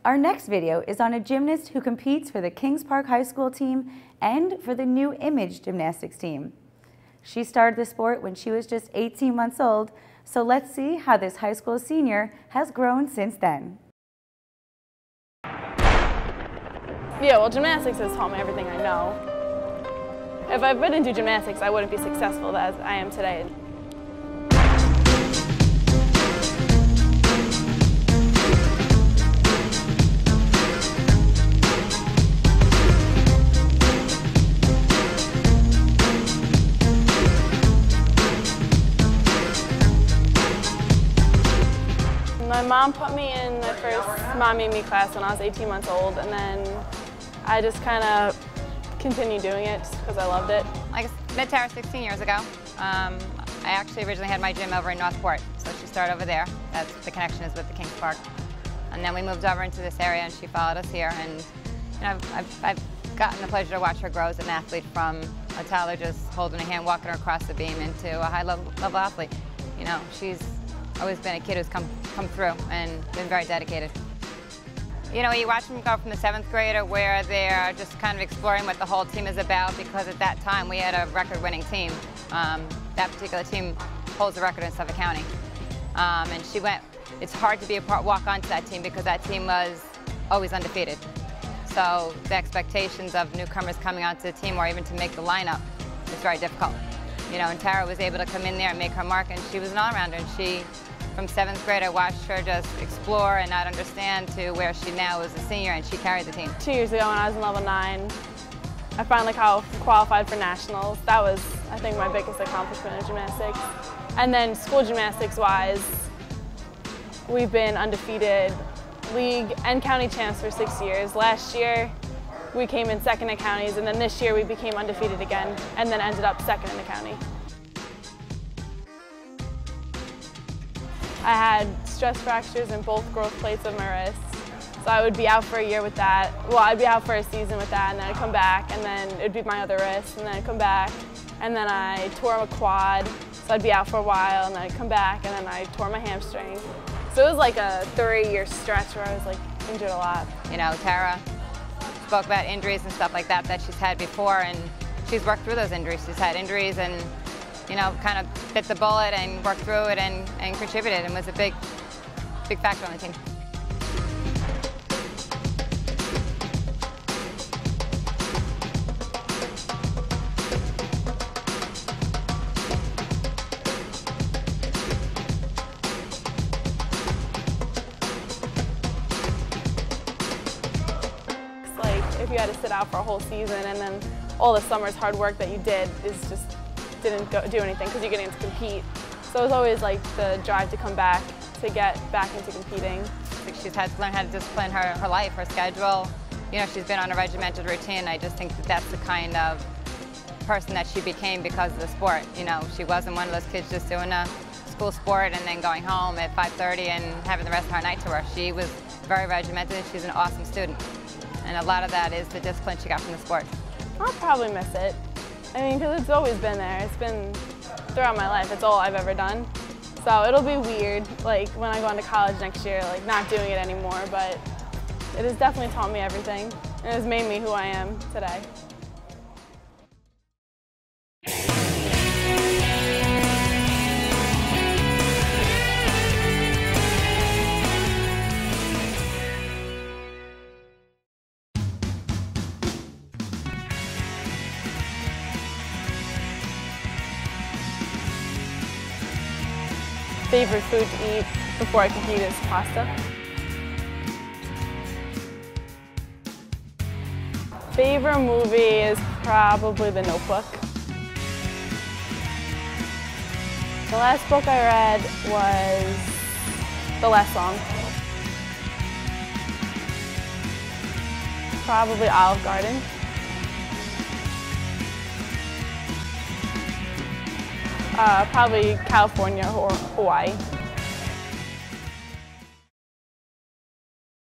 Our next video is on a gymnast who competes for the Kings Park High School team and for the new Image Gymnastics team. She started the sport when she was just 18 months old, so let's see how this high school senior has grown since then. Yeah, well, gymnastics has taught me everything I know. If I didn't do gymnastics, I wouldn't be successful as I am today. My mom put me in my first Mommy and Me class when I was 18 months old, and then I just kind of continued doing it just because I loved it. I met Tara 16 years ago. I actually originally had my gym over in Northport, so she started over there. That's the connection is with the Kings Park. And then we moved over into this area, and she followed us here. And you know, I've gotten the pleasure to watch her grow as an athlete from a toddler just holding her hand, walking her across the beam into a high-level athlete. You know, she's always been a kid who's come through and been very dedicated. You know, you watch them go from the 7th grader where they're just kind of exploring what the whole team is about, because at that time we had a record-winning team. That particular team holds the record in Suffolk County. And she went, it's hard to walk onto that team because that team was always undefeated. So the expectations of newcomers coming onto the team or even to make the lineup is very difficult. You know, and Tara was able to come in there and make her mark, and she was an all-rounder, and she, from 7th grade, I watched her just explore and not understand to where she now is a senior, and she carried the team. 2 years ago when I was in level 9, I finally qualified for nationals. That was, I think, my biggest accomplishment in gymnastics. And then school gymnastics-wise, we've been undefeated league and county champs for 6 years. Last year, we came in second in counties, and then this year we became undefeated again, and then ended up second in the county. I had stress fractures in both growth plates of my wrists, so I would be out for a year with that. Well, I'd be out for a season with that, and then I'd come back, and then it'd be my other wrist, and then I'd come back, and then I tore a quad, so I'd be out for a while, and then I'd come back, and then I tore my hamstring. So it was like a 3-year stretch where I was like injured a lot. You know, Tara spoke about injuries and stuff like that she's had before, and she's worked through those injuries. She's had injuries and, you know, kind of bit the bullet and worked through it and contributed and was a big factor on the team. If you had to sit out for a whole season and then all the summer's hard work that you did didn't do anything because you're getting to compete. So it was always like the drive to come back, to get back into competing. She's had to learn how to discipline her life, her schedule. You know, she's been on a regimented routine. I just think that that's the kind of person that she became because of the sport. You know, she wasn't one of those kids just doing a school sport and then going home at 5:30 and having the rest of her night to her. She was very regimented, and she's an awesome student. And a lot of that is the discipline she got from the sport. I'll probably miss it. I mean, because it's always been there. It's been throughout my life. It's all I've ever done. So it'll be weird, like when I go into college next year, like not doing it anymore, but it has definitely taught me everything. It has made me who I am today. Favorite food to eat before I compete is pasta. Favorite movie is probably The Notebook. The last book I read was The Last Song. Probably Olive Garden. Probably California or Hawaii.